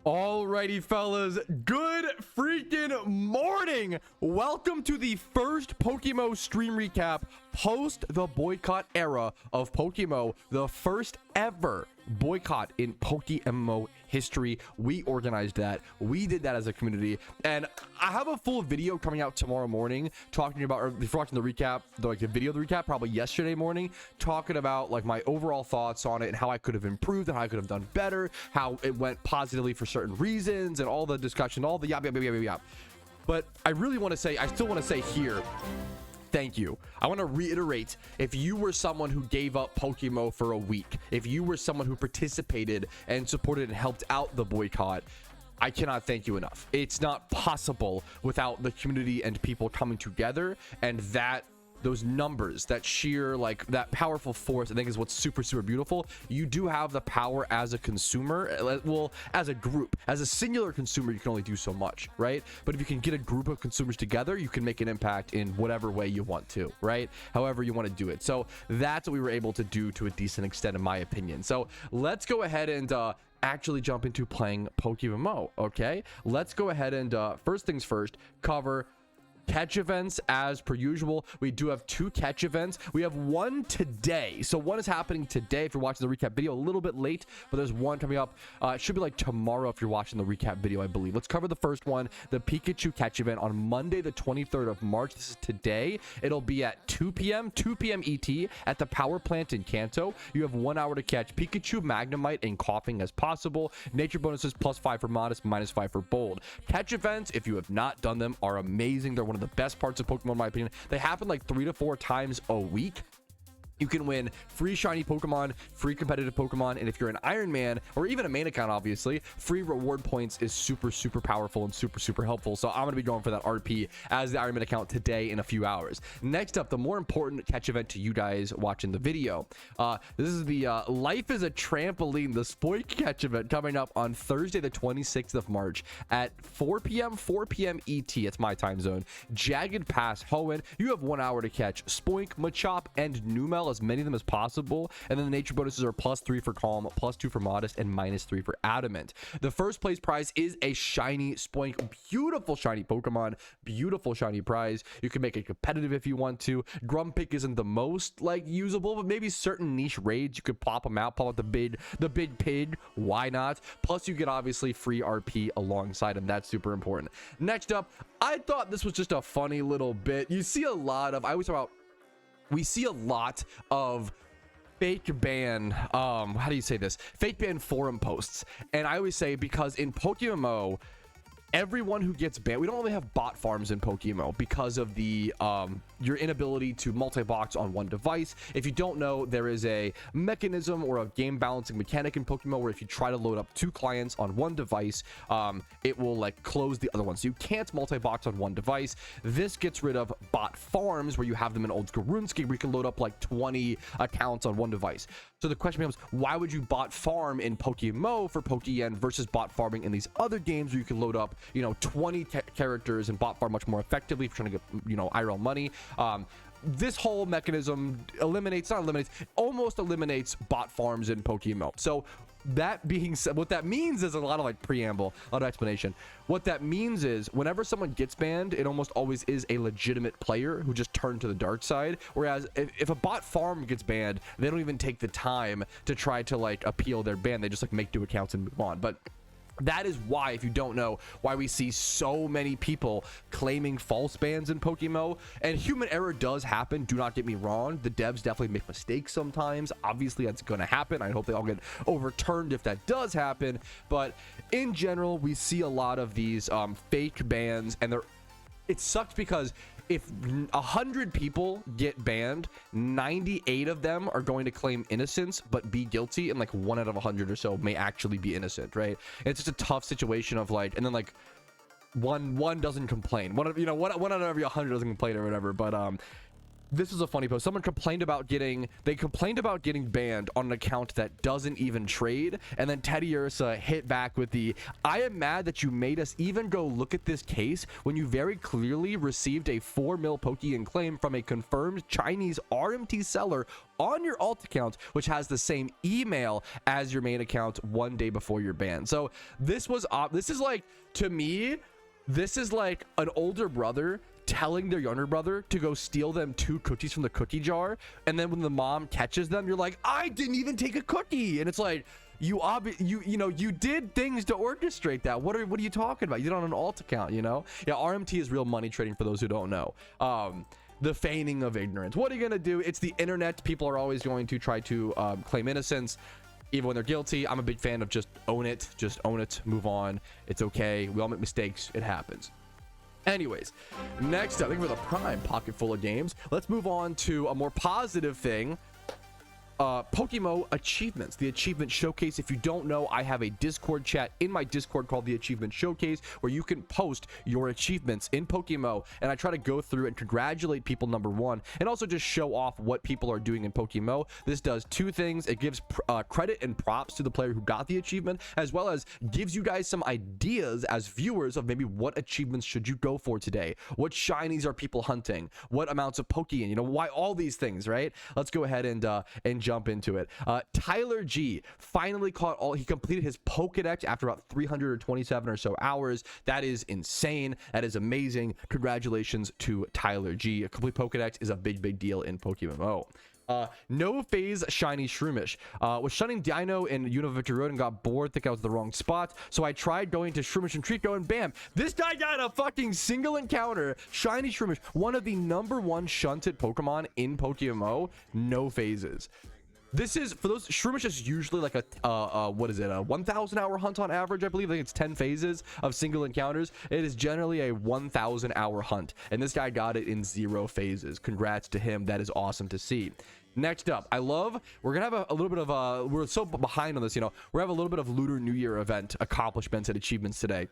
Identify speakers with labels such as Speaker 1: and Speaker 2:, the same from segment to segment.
Speaker 1: Alrighty, fellas, good freaking morning. Welcome to the first PokeMMO stream recap post the boycott era of PokeMMO, the first ever boycott in PokeMMO history. We organized that. We did that as a community, and I have a full video coming out tomorrow morning talking about, or if you're watching the recap, the video of the recap, probably yesterday morning, talking about like my overall thoughts on it and how I could have improved and how I could have done better, how it went positively for certain reasons, and all the discussion, all the yap yap yap yap yap. But I really want to say, I still want to say here, thank you. I want to reiterate, if you were someone who gave up PokeMMO for a week, if you were someone who participated and supported and helped out the boycott, I cannot thank you enough. It's not possible without the community and people coming together, and those numbers, that sheer, like, that powerful force, I think is what's super beautiful. You do have the power as a consumer, well, as a group. As a singular consumer, you can only do so much, right? But if you can get a group of consumers together, you can make an impact in whatever way you want to, right? However you want to do it. So that's what we were able to do to a decent extent, in my opinion. So let's go ahead and actually jump into playing PokeMMO. Okay, let's go ahead and first things first, cover catch events as per usual. We do have 2 catch events. We have one today, so one is happening today if you're watching the recap video, a little bit late, but there's one coming up. It should be like tomorrow if you're watching the recap video, I believe. Let's cover the first one, the Pikachu catch event on Monday the 23rd of March. This is today. It'll be at 2 p.m. ET at the power plant in Kanto. You have 1 hour to catch Pikachu, Magnemite, and Coughing as possible. Nature bonuses +5 for Modest, -5 for Bold. Catch events, if you have not done them, are amazing. They're one of the best parts of Pokemon, in my opinion. They happen like 3 to 4 times a week. You can win free shiny Pokemon, free competitive Pokemon, and if you're an Iron Man or even a main account, obviously, free reward points is super powerful and super helpful. So I'm going to be going for that RP as the Iron Man account today in a few hours. Next up, the more important catch event to you guys watching the video. This is the Life is a Trampoline, the Spoik catch event coming up on Thursday, the 26th of March at 4 p.m. ET. It's my time zone. Jagged Pass Hoenn. You have 1 hour to catch Spoink, Machop, and Numel, as many of them as possible, and then the nature bonuses are +3 for Calm, +2 for Modest, and -3 for Adamant. The first place prize is a shiny Spoink, beautiful shiny Pokemon, beautiful shiny prize. You can make it competitive if you want to. Grumpig isn't the most like usable, but maybe certain niche raids you could pop them out, pop out the big pig, why not? Plus you get obviously free RP alongside them. That's super important. Next up, I thought this was just a funny little bit. You see a lot of, I always talk about, we see a lot of fake ban, how do you say this, fake ban forum posts, and I always say, because in PokeMMO, everyone who gets banned, we don't really have bot farms in PokeMMO because of the your inability to multi-box on one device. If you don't know, there is a mechanism or a game balancing mechanic in PokeMMO where if you try to load up 2 clients on one device, it will like close the other one, so you can't multi-box on one device. This gets rid of bot farms where you have them in old school RuneScape where you can load up like 20 accounts on one device. So the question becomes, why would you bot farm in PokeMMO for Pokeyen versus bot farming in these other games where you can load up, you know, 20 characters and bot farm much more effectively if you're trying to get, you know, IRL money? This whole mechanism almost eliminates bot farms in PokeMMO. So that being said, what that means is a lot of like preamble, a lot of explanation. What that means is whenever someone gets banned, it almost always is a legitimate player who just turned to the dark side. Whereas if a bot farm gets banned, they don't even take the time to try to like appeal their ban. They just like make new accounts and move on. But that is why, if you don't know, why we see so many people claiming false bans in PokeMMO. And human error does happen, do not get me wrong. The devs definitely make mistakes sometimes. Obviously that's going to happen. I hope they all get overturned if that does happen, but in general we see a lot of these fake bans, and it sucks because if 100 people get banned, 98 of them are going to claim innocence but be guilty, and like 1 out of 100 or so may actually be innocent, right? It's just a tough situation of like, and then like one doesn't complain, one out of every 100 doesn't complain or whatever. But this is a funny post. Someone complained about getting banned on an account that doesn't even trade, and then Teddy Ursa hit back with the, I am mad that you made us even go look at this case when you very clearly received a 4 mil Pokeyen claim from a confirmed Chinese RMT seller on your alt account, which has the same email as your main account 1 day before your ban. So this is like, to me, this is like an older brother telling their younger brother to go steal them 2 cookies from the cookie jar, and then when the mom catches them, you're like, I didn't even take a cookie. And it's like, you did things to orchestrate that. What are you talking about? You did it on an alt account, you know? Yeah, RMT is real money trading for those who don't know. The feigning of ignorance. What are you gonna do? It's the internet. People are always going to try to claim innocence even when they're guilty. I'm a big fan of just own it, move on. It's okay. We all make mistakes. It happens. Anyways, next up, I think for the prime pocket full of games, let's move on to a more positive thing. PokeMMO achievements, the achievement showcase. If you don't know, I have a Discord chat in my Discord called the Achievement Showcase, where you can post your achievements in PokeMMO, and I try to go through and congratulate people, number one, and also just show off what people are doing in PokeMMO. This does 2 things. It gives credit and props to the player who got the achievement, as well as gives you guys some ideas as viewers of maybe what achievements should you go for today, what shinies are people hunting, what amounts of Pokeyen, you know, why all these things, right? Let's go ahead and jump into it. Tyler G finally he completed his Pokedex after about 327 or so hours. That is insane. That is amazing. Congratulations to Tyler G. A complete Pokedex is a big deal in PokeMMO. No phase shiny Shroomish. Was shunning Dino in Univictory Road and got bored, think I was the wrong spot, so I tried going to Shroomish and Trico, and bam, this guy got a fucking single encounter. Shiny Shroomish, one of the #1 shunted Pokemon in PokeMMO. No phases. This is, for those, Shroomish is usually like a 1,000 hour hunt on average, I believe. I think it's 10 phases of single encounters. It is generally a 1,000 hour hunt, and this guy got it in 0 phases. Congrats to him. That is awesome to see. Next up, we're gonna have a little bit of we're so behind on this, you know, we're gonna have a little bit of Lunar New Year event accomplishments and achievements today.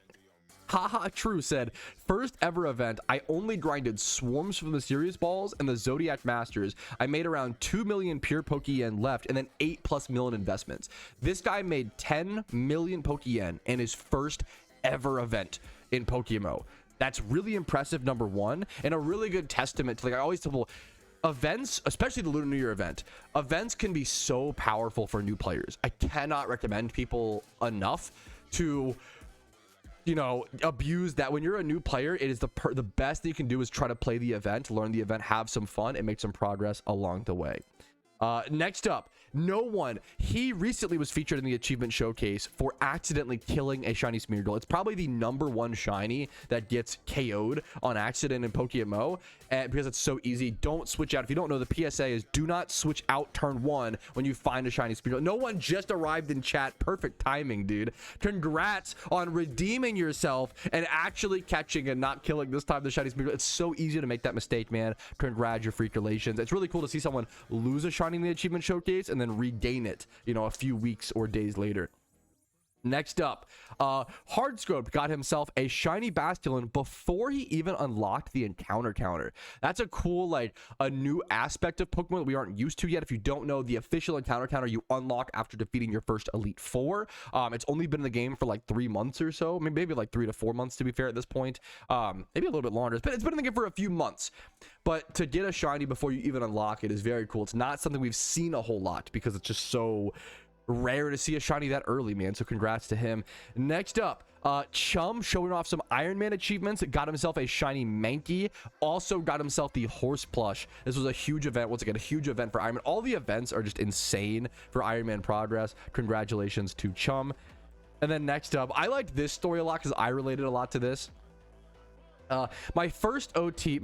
Speaker 1: Haha True said, first ever event, I only grinded swarms from the Serious Balls and the Zodiac Masters. I made around 2 million pure Pokeyen left, and then 8+ million investments. This guy made 10 million Pokeyen in his first ever event in PokeMMO. That's really impressive, number one, and a really good testament to, like I always tell people, events, especially the Lunar New Year event, events can be so powerful for new players. I cannot recommend people enough to, you know, abuse that. When you're a new player, it is the best thing you can do is try to play the event, learn the event, have some fun, and make some progress along the way. Next up, No One. He recently was featured in the achievement showcase for accidentally killing a shiny Smeargle. It's probably the #1 shiny that gets KO'd on accident in PokeMMO, and because it's so easy. Don't switch out. If you don't know, the PSA is do not switch out turn 1 when you find a shiny Smeargle. No One just arrived in chat. Perfect timing, dude. Congrats on redeeming yourself and actually catching and not killing this time the shiny Smeargle. It's so easy to make that mistake, man. Congratulations. It's really cool to see someone lose a shiny in the achievement showcase and then regain it, you know, a few weeks or days later. Next up, Hardscope got himself a shiny Basculin before he even unlocked the encounter counter. That's a cool, like, a new aspect of Pokemon that we aren't used to yet. If you don't know, the official encounter counter you unlock after defeating your first Elite Four. It's only been in the game for like 3 months or so, maybe like 3 to 4 months to be fair at this point. Maybe a little bit longer. It's been in the game for a few months. But to get a shiny before you even unlock it is very cool. It's not something we've seen a whole lot because it's just so rare to see a shiny that early, man. So congrats to him. Next up, Chum showing off some Iron Man achievements. Got himself a shiny Mankey. Also got himself the horse plush. This was a huge event. Once again, a huge event for Iron Man. All the events are just insane for Iron Man progress. Congratulations to Chum. And then next up, I liked this story a lot because I related a lot to this. My first OT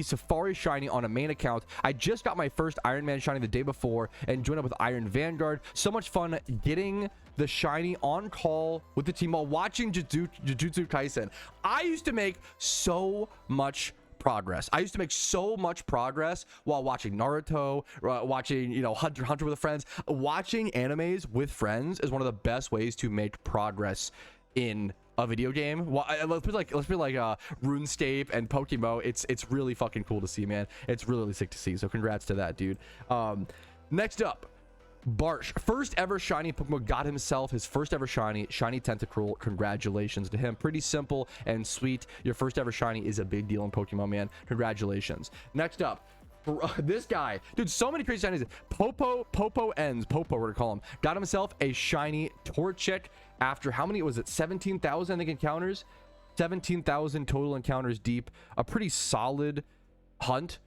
Speaker 1: Safari shiny on a main account. I just got my first Iron Man shiny the day before and joined up with Iron Vanguard. So much fun getting the shiny on call with the team while watching Jujutsu Kaisen. I used to make so much progress. I used to make so much progress while watching Naruto, watching, you know, Hunter with friends. Watching animes with friends is one of the best ways to make progress in a video game. Well, let's be like RuneScape and PokeMMO. It's really fucking cool to see, man. It's really sick to see. So congrats to that, dude. Next up, Barsh, first ever shiny Pokemon, got himself his first ever shiny Tentacruel. Congratulations to him. Pretty simple and sweet. Your first ever shiny is a big deal in Pokemon, man. Congratulations. Next up, this guy, dude, so many crazy shinies. Popo we're gonna call him, got himself a shiny Torchic after how many was it, 17,000 I think encounters, 17,000 total encounters deep. A pretty solid hunt.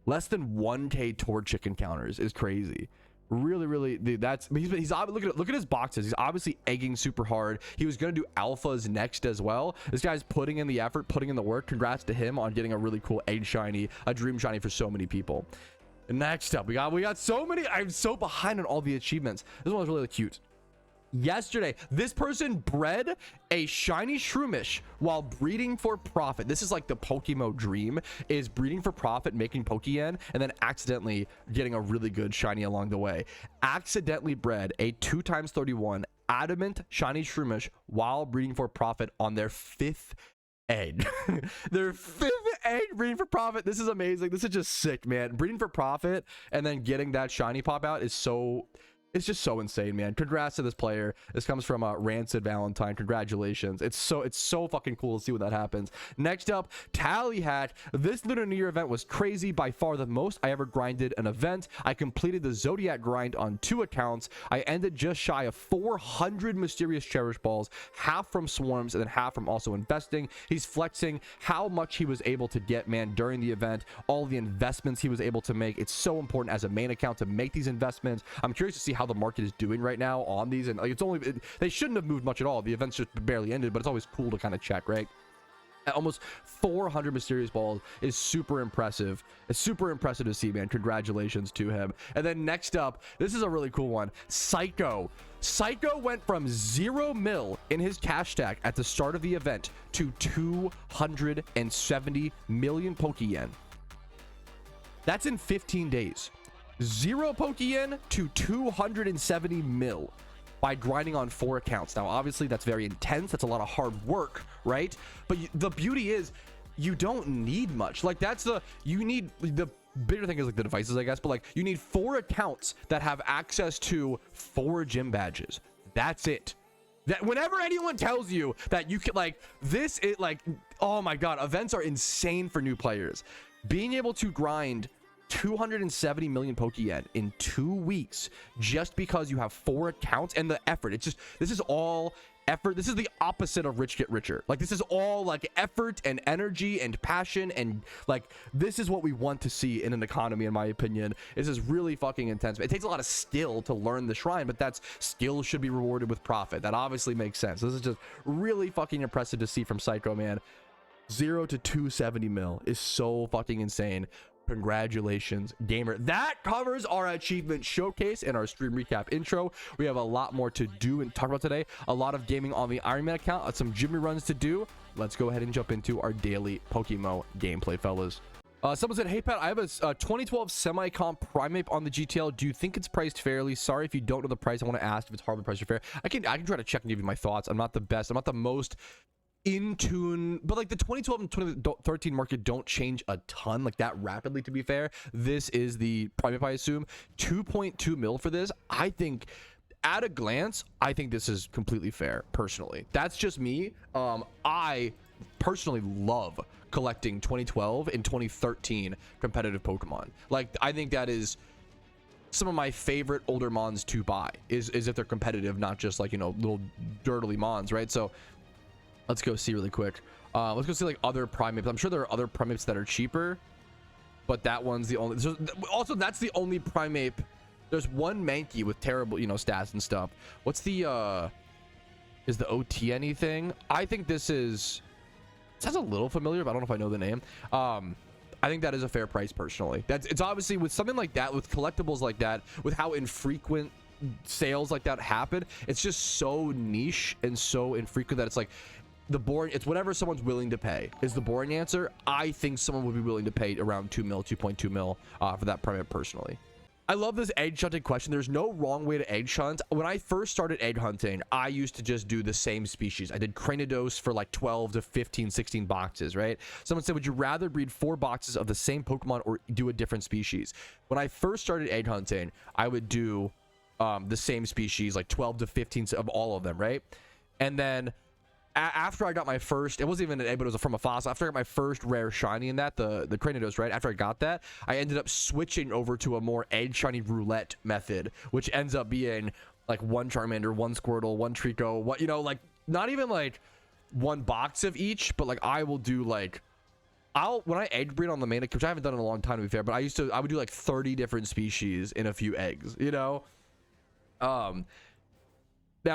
Speaker 1: Less than 1k Torchic encounters is crazy. Really, dude, that's he's look at his boxes. He's obviously egging super hard. He was gonna do alphas next as well. This guy's putting in the effort, putting in the work. Congrats to him on getting a really cool egg shiny, a dream shiny for so many people. Next up, we got so many. I'm so behind on all the achievements. This one was really cute. Yesterday, this person bred a shiny Shroomish while breeding for profit. This is like the PokeMMO dream, is breeding for profit, making Pokeyen, and then accidentally getting a really good shiny along the way. Accidentally bred a 2x31 adamant shiny Shroomish while breeding for profit on their 5th egg. Their 5th egg breeding for profit. This is amazing. This is just sick, man. Breeding for profit and then getting that shiny pop out is so... It's just so insane, man. Congrats to this player. This comes from Rancid Valentine. Congratulations. It's so fucking cool to see when that happens. Next up, Tally Hack. This Lunar New Year event was crazy. By far the most I ever grinded an event. I completed the Zodiac grind on 2 accounts. I ended just shy of 400 mysterious cherish balls, half from swarms and then half from also investing. He's flexing how much he was able to get, man, during the event. All the investments he was able to make. It's so important as a main account to make these investments. I'm curious to see how the market is doing right now on these, and like they shouldn't have moved much at all. The event's just barely ended, but it's always cool to kind of check, right? At almost 400 mysterious balls is super impressive. It's super impressive to see, man. Congratulations to him. And then next up, this is a really cool one. Psycho went from 0 mil in his cash stack at the start of the event to 270 million Pokeyen. That's in 15 days. 0 Pokeyen to 270 mil by grinding on 4 accounts. Now, obviously, that's very intense. That's a lot of hard work, right? But the beauty is you don't need much. Like, you need the bigger thing is like the devices, I guess, but like you need 4 accounts that have access to 4 gym badges. That's it. That whenever anyone tells you that you can, like, this is like, oh my God, events are insane for new players. Being able to grind 270 million Pokeyen in 2 weeks just because you have 4 accounts and the effort. This is all effort. This is the opposite of rich get richer. Like, this is all like effort and energy and passion, and like this is what we want to see in an economy, in my opinion. This is really fucking intense. It takes a lot of skill to learn the shrine, but that's skill should be rewarded with profit. That obviously makes sense. This is just really fucking impressive to see from Psycho, man. 0 to 270 mil is so fucking insane. Congratulations, gamer. That covers our achievement showcase and our stream recap intro. We have a lot more to do and talk about today. A lot of gaming on the Iron Man account, some Jimmy runs to do. Let's go ahead and jump into our daily PokeMMO gameplay, fellas. Someone said, hey Pat, I have a 2012 semi-comp Primeape on the GTL. Do you think it's priced fairly? Sorry if you don't know the price. I want to ask if it's horribly priced or fair. I can try to check and give you my thoughts. I'm not the best. I'm not the most in tune, but like the 2012 and 2013 market don't change a ton like that rapidly, to be fair. This is the Primeape, I assume. 2.2 mil for this. I think at a glance, I think this is completely fair, personally. That's just me. I personally love collecting 2012 and 2013 competitive Pokemon. Like, I think that is some of my favorite older mons to buy, is if they're competitive, not just like, you know, little dirtily mons, right? So let's go see really quick. Let's go see like other Primeapes. I'm sure there are other Primeapes that are cheaper, but that one's the only. So also, that's the only Primeape. There's one Mankey with terrible, you know, stats and stuff. What's the is the OT anything? I think this is. It sounds a little familiar, but I don't know if I know the name. I think that is a fair price, personally. It's obviously with something like that, with collectibles like that, with how infrequent sales like that happen. It's just so niche and so infrequent that it's like. The boring, it's whatever someone's willing to pay is the boring answer. I think someone would be willing to pay around 2 mil, 2.2 mil for that Primeape, personally. I love this egg hunting question. There's no wrong way to egg hunt. When I first started egg hunting, I used to just do the same species. I did Cranidos for like 12 to 15, 16 boxes, right? Someone said, would you rather breed 4 boxes of the same Pokemon or do a different species? When I first started egg hunting, I would do the same species, like 12 to 15 of all of them, right? And then after I got my first, it wasn't even an egg, but it was from a fossil. After I got my first rare shiny in that, the Cranidos, right? After I got that, I ended up switching over to a more egg shiny roulette method, which ends up being like 1 Charmander, 1 Squirtle, 1 Trico, what, you know, like not even like 1 box of each, but like I will do like, when I egg breed on the main, which I haven't done in a long time to be fair, but I would do like 30 different species in a few eggs, you know? Now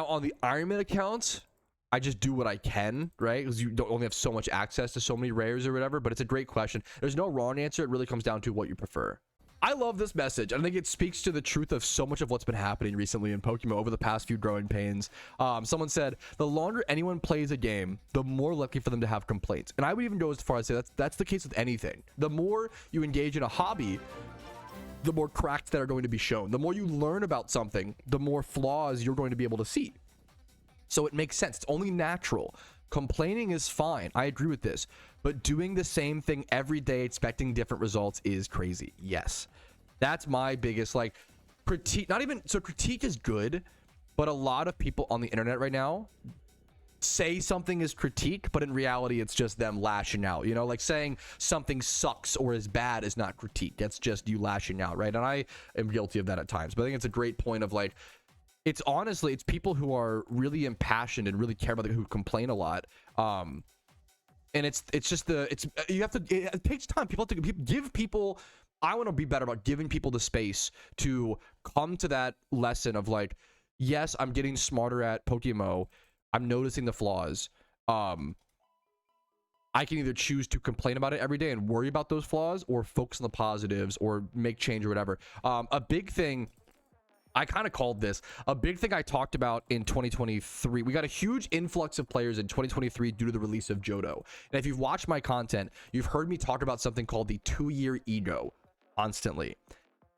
Speaker 1: on the Ironman accounts, I just do what I can, right? Because you don't only have so much access to so many rares or whatever, but it's a great question. There's no wrong answer. It really comes down to what you prefer. I love this message. I think it speaks to the truth of so much of what's been happening recently in Pokemon over the past few growing pains. Someone said, the longer anyone plays a game, the more likely for them to have complaints. And I would even go as far as say that's the case with anything. The more you engage in a hobby, the more cracks that are going to be shown. The more you learn about something, the more flaws you're going to be able to see. So it makes sense. It's only natural. Complaining is fine. I agree with this. But doing the same thing every day, expecting different results is crazy. Yes. That's my biggest, like, critique. Not even, so critique is good, but a lot of people on the internet right now say something is critique, but in reality, it's just them lashing out. You know, like saying something sucks or is bad is not critique. That's just you lashing out, right? And I am guilty of that at times. But I think it's a great point of like, it's honestly, it's people who are really impassioned and really care about it, who complain a lot. And it's just you have to, it takes time. People have to give people, I want to be better about giving people the space to come to that lesson of like, yes, I'm getting smarter at PokeMMO. I'm noticing the flaws. I can either choose to complain about it every day and worry about those flaws, or focus on the positives or make change or whatever. A big thing, I kind of called this, a big thing I talked about in 2023. We got a huge influx of players in 2023 due to the release of Johto. And if you've watched my content, you've heard me talk about something called the 2-year ego constantly.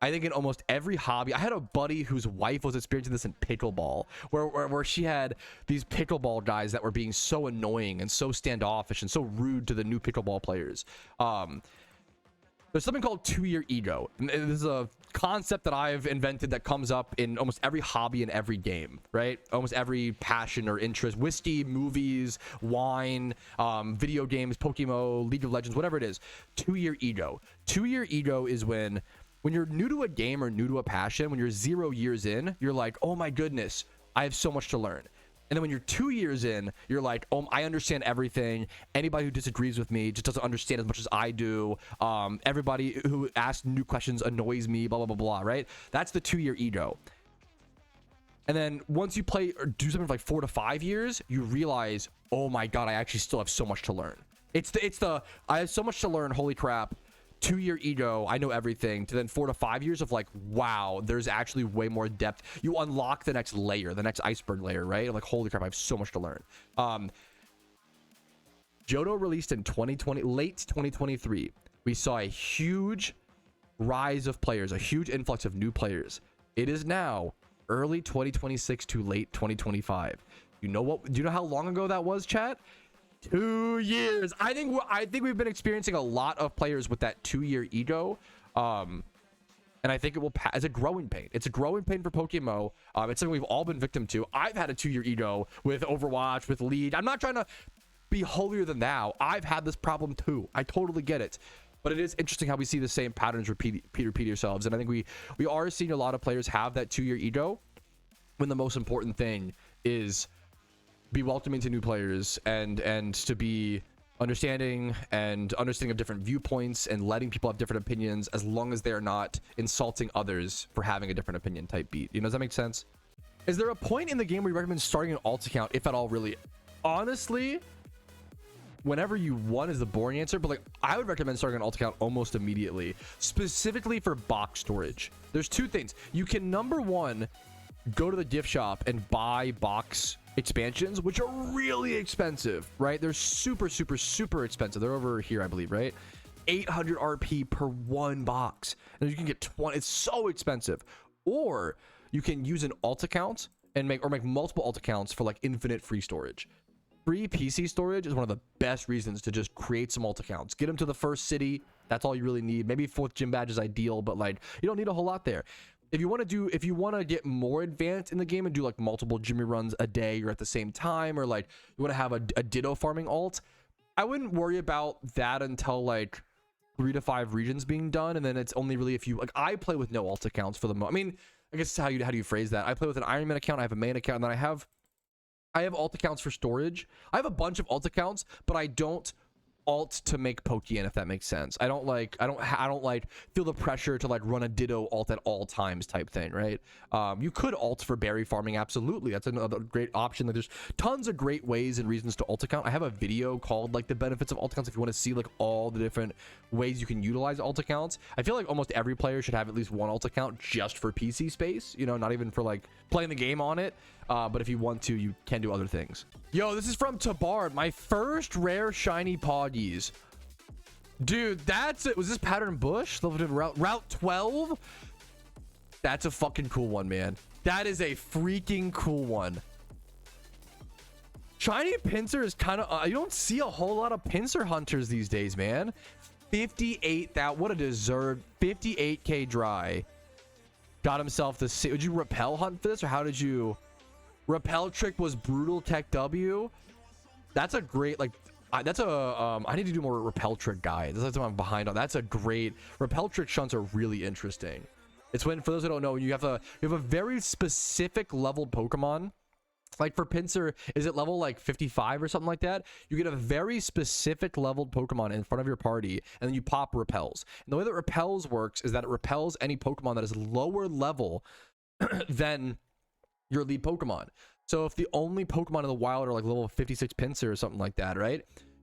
Speaker 1: I think in almost every hobby, I had a buddy whose wife was experiencing this in pickleball, where she had these pickleball guys that were being so annoying and so standoffish and so rude to the new pickleball players. There's something called 2-year ego. And this is a concept that I've invented that comes up in almost every hobby and every game, right? Almost every passion or interest. Whiskey, movies, wine, video games, Pokemon, League of Legends, whatever it is. 2-year ego. 2-year ego is when you're new to a game or new to a passion, when you're 0 years in, you're like, oh my goodness, I have so much to learn. And then when you're 2 years in, you're like, oh, I understand everything. Anybody who disagrees with me just doesn't understand as much as I do. Everybody who asks new questions annoys me, blah, blah, blah, blah, right? That's the 2-year ego. And then once you play or do something for like 4 to 5 years, you realize, oh my God, I actually still have so much to learn. It's the I have so much to learn, holy crap. 2-year ego, I know everything, to then 4 to 5 years of like, wow, there's actually way more depth. You unlock the next layer, the next iceberg layer, right? I'm like, holy crap, I have so much to learn. Johto released in 2020, late 2023. We saw a huge rise of players, a huge influx of new players. It is now early 2026 to late 2025. Do you know how long ago that was, chat? 2 years. I think we've been experiencing a lot of players with that 2-year ego, and I think it will pass. It's a growing pain. It's a growing pain for PokeMMO. It's something we've all been victim to. I've had a 2-year ego with Overwatch, with League. I'm not trying to be holier than thou. I've had this problem too. I totally get it. But it is interesting how we see the same patterns repeat yourselves. And I think we are seeing a lot of players have that 2-year ego, when the most important thing is be welcoming to new players and to be understanding of different viewpoints and letting people have different opinions, as long as they're not insulting others for having a different opinion type beat. You know, does that make sense? Is there a point in the game where you recommend starting an alt account, if at all? Really, honestly, whenever you want is the boring answer, but like I would recommend starting an alt account almost immediately, specifically for box storage. There's 2 things you can, number 1, go to the gift shop and buy box expansions, which are really expensive, right? They're super expensive. They're over here, I believe, right? 800 RP per one box, and you can get 20. It's so expensive. Or you can use an alt account and make multiple alt accounts for like infinite free storage. Free PC storage is one of the best reasons to just create some alt accounts. Get them to the first city. That's all you really need. Maybe 4th gym badge is ideal, but like you don't need a whole lot there. If you want to get more advanced in the game and do like multiple Jimmy runs a day or at the same time, or like you want to have a ditto farming alt, I wouldn't worry about that until like 3 to 5 regions being done, and then it's only really if you like. I play with no alt accounts for the moment. I mean, I guess how do you phrase that? I play with an Iron Man account, I have a main account, and then I have alt accounts for storage. I have a bunch of alt accounts, but I don't alt to make Pokeyen, if that makes sense. I don't feel the pressure to like run a ditto alt at all times type thing, right? You could alt for berry farming, absolutely. That's another great option. Like, there's tons of great ways and reasons to alt account. I have a video called like the benefits of alt accounts if you want to see like all the different ways you can utilize alt accounts. I feel like almost every player should have at least one alt account just for PC space, you know, not even for like playing the game on it. But if you want to, you can do other things. Yo, this is from Tabard, my first rare shiny Poggies. Dude, that's it. Was this Pattern Bush? Route 12? That's a fucking cool one, man. That is a freaking cool one. Shiny Pinsir is kind of... you don't see a whole lot of Pinsir hunters these days, man. 58, that what a deserved 58k dry. Got himself the... Would you repel hunt for this, or how did you... Repel trick was brutal tech W. That's a great, like, that's a I need to do more repel trick guides. That's what I'm behind on. That's a great repel trick shunts are really interesting. It's when, for those who don't know, you have a very specific leveled Pokemon. Like for Pinsir, is it level like 55 or something like that? You get a very specific leveled Pokemon in front of your party, and then you pop repels. And the way that repels works is that it repels any Pokemon that is lower level than your lead Pokemon. So if the only Pokemon in the wild are like level 56 Pinsir or something like that, right?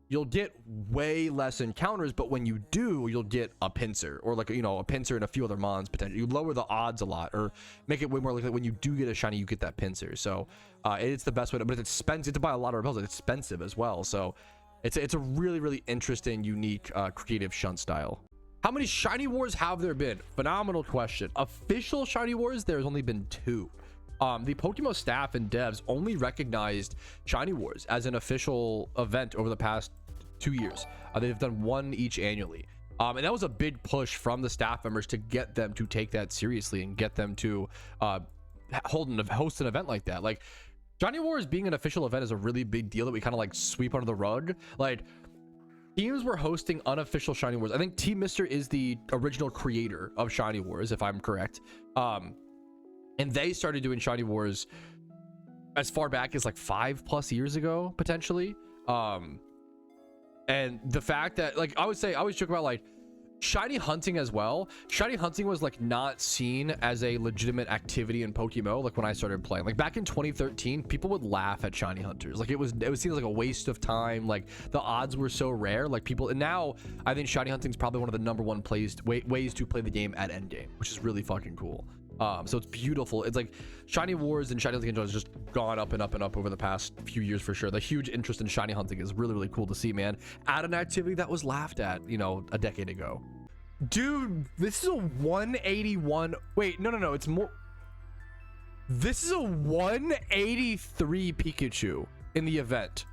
Speaker 1: You'll get way less encounters, but when you do, you'll get a Pinsir, or like, you know, a Pinsir and a few other mons potentially. You lower the odds a lot, or make it way more likely when you do get a shiny, you get that Pinsir. So it's the best way to, but it's expensive to buy a lot of repels. It's expensive as well. So it's a really, really interesting, unique, creative shunt style. How many shiny wars have there been? Phenomenal question. Official shiny wars, there's only been 2. The PokeMMO staff and devs only recognized Shiny Wars as an official event over the past 2 years. They've done 1 each annually. And that was a big push from the staff members to get them to take that seriously and get them to host an event like that. Like, Shiny Wars being an official event is a really big deal that we kind of like sweep under the rug. Like, teams were hosting unofficial Shiny Wars. I think Team Mr. is the original creator of Shiny Wars, if I'm correct. And they started doing Shiny Wars as far back as like 5+ years ago, potentially. And the fact that, like, I always joke about like shiny hunting as well. Shiny hunting was like not seen as a legitimate activity in PokeMMO. Like when I started playing, like back in 2013, people would laugh at shiny hunters. Like it was seen as like a waste of time. Like the odds were so rare. Like people, and now I think shiny hunting is probably one of the #1 ways to play the game at endgame, which is really fucking cool. So it's beautiful. It's like shiny wars and shiny hunting has just gone up and up and up over the past few years for sure. The huge interest in shiny hunting is really, really cool to see, man. At an activity that was laughed at, you know, a decade ago. Dude, this is a 181. Wait, no, it's more. This is a 183 Pikachu in the event.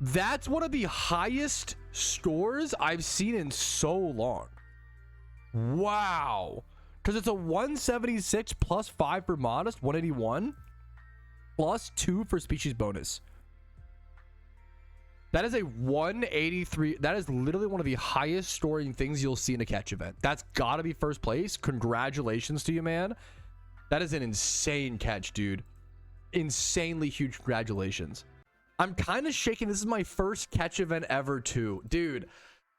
Speaker 1: That's one of the highest scores I've seen in so long. Wow, because it's a 176 plus 5 for modest, 181 plus 2 for species bonus. That is a 183. That is literally one of the highest scoring things you'll see in a catch event. That's got to be first place. Congratulations to you, man. That is an insane catch, dude. Insanely huge congratulations. I'm kind of shaking. This is my first catch event ever too, dude.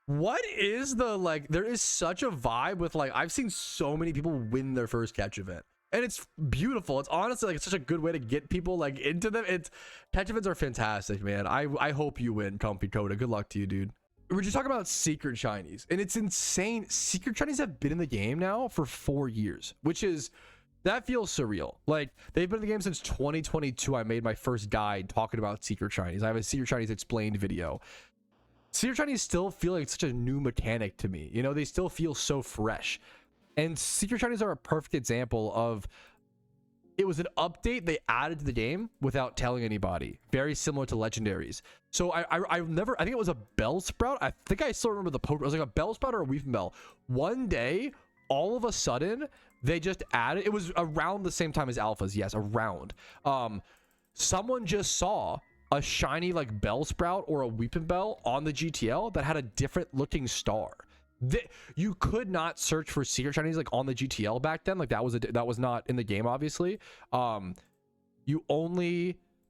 Speaker 1: What is the, like, there is such a vibe with, like, I've seen so many people win their first catch event, and it's beautiful. It's honestly, like, it's such a good way to get people, like, into them. It's, catch events are fantastic, man. I hope you win, Comfy Coda. Good luck to you, dude. We're just talking about secret shinies, and it's insane. Secret shinies have been in the game now for 4 years, which is, that feels surreal. Like, they've been in the game since 2022. I made my first guide talking about secret shinies. I have a secret shinies explained video. Secret Shinies still feel like such a new mechanic to me. You know, they still feel so fresh. And Secret Shinies are a perfect example of, it was an update they added to the game without telling anybody. Very similar to Legendaries. So I think it was a Bellsprout. I think I still remember the Pokemon. It was like a Bellsprout or a Weepinbell. One day, all of a sudden, they just added, it was around the same time as Alphas. Yes, around. Someone just saw a shiny like Bellsprout or a Weepinbell on the GTL that had a different looking star. You could not search for secret shinies like on the GTL back then. Like that was not in the game, obviously.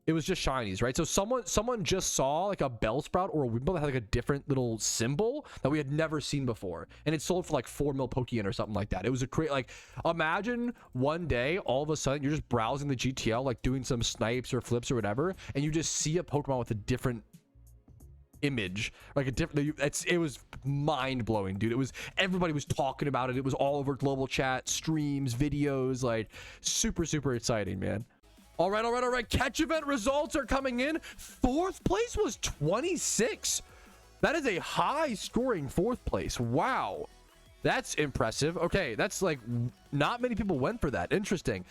Speaker 1: It was just shinies, right? So someone just saw like a Bellsprout or a Weepinbell that had like a different little symbol that we had never seen before, and it sold for like 4 mil Pokeyen or something like that. It was a great, like, imagine one day all of a sudden you're just browsing the GTL, like doing some snipes or flips or whatever, and you just see a Pokemon with a different image, like a different, it was mind-blowing, dude. It was, everybody was talking about it. It was all over global chat, streams, videos, like super exciting, man. All right. Catch event results are coming in. 4th place was 26. That is a high scoring 4th place. Wow, that's impressive. Okay, that's like not many people went for that. Interesting.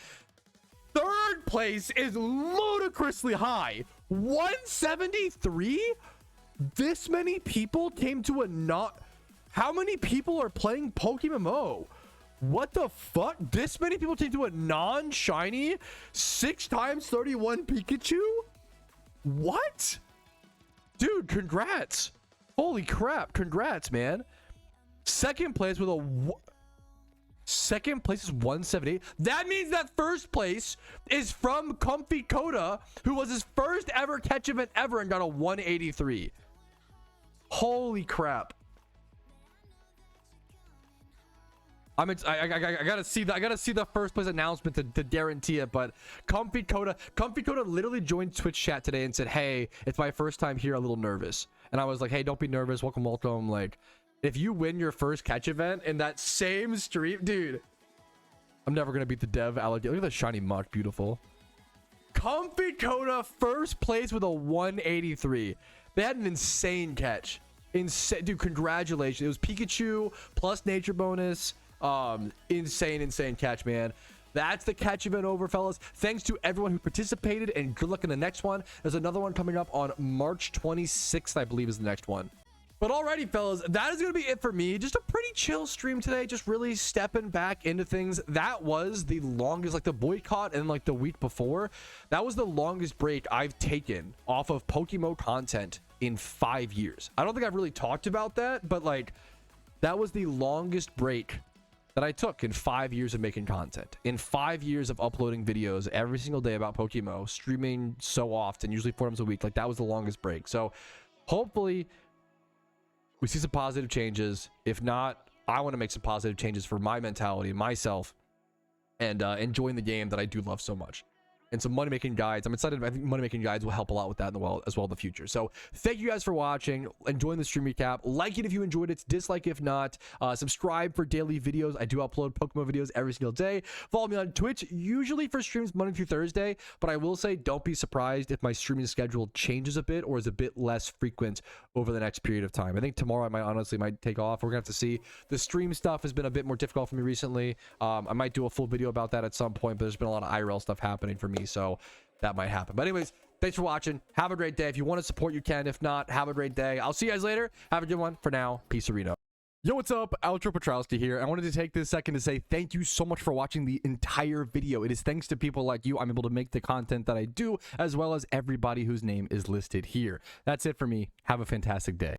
Speaker 1: 3rd place is ludicrously high, 173. This many people came to a not. How many people are playing PokeMMO? What the fuck? This many people came to a non-shiny 6x31 Pikachu? What? Dude, congrats. Holy crap, congrats, man. 2nd place with a 2nd place is 178. That means that 1st place is from Comfy Coda, who was his first ever catch event ever and got a 183. Holy crap. I gotta see that. I gotta see the 1st place announcement to guarantee it. But Comfy Coda literally joined Twitch chat today and said, "Hey, it's my first time here. A little nervous." And I was like, "Hey, don't be nervous. Welcome. Like, if you win your first catch event in that same stream, dude, I'm never gonna beat the dev alligator. Look at that shiny muck, beautiful." Comfy Coda 1st place with a 183. They had an insane catch. Insane, dude. Congratulations. It was Pikachu plus nature bonus. Insane catch, man. That's the catch event over, fellas. Thanks to everyone who participated, and good luck in the next one. There's another one coming up on March 26th, I believe, is the next one. But alrighty, fellas, that is gonna be it for me. Just a pretty chill stream today, just really stepping back into things. That was the longest, like the boycott and like the week before, that was the longest break I've taken off of PokeMMO content in 5 years. I don't think I've really talked about that, but like that was the longest break that I took in 5 years of making content, in 5 years of uploading videos every single day about PokeMMO, streaming so often, usually 4 times a week. Like that was the longest break. So hopefully we see some positive changes. If not, I want to make some positive changes for my mentality, myself, and enjoying the game that I do love so much. And some money making guides. I'm excited. I think money making guides will help a lot with that as well in the future. So thank you guys for watching, enjoying the stream recap. Like it if you enjoyed it, dislike if not. Subscribe for daily videos. I do upload PokeMMO videos every single day. Follow me on Twitch, usually for streams Monday through Thursday, but I will say don't be surprised if my streaming schedule changes a bit or is a bit less frequent over the next period of time. I think tomorrow I might take off. We're gonna have to see. The stream stuff has been a bit more difficult for me recently. I might do a full video about that at some point, but there's been a lot of IRL stuff happening for me, so that might happen. But anyways, thanks for watching. Have a great day. If you want to support, you can. If not, have a great day. I'll see you guys later. Have a good one. For now, peace, Arena. Yo, what's up? Outro Patrouski here. I wanted to take this second to say thank you so much for watching the entire video. It is thanks to people like you I'm able to make the content that I do, as well as everybody whose name is listed here. That's it for me. Have a fantastic day.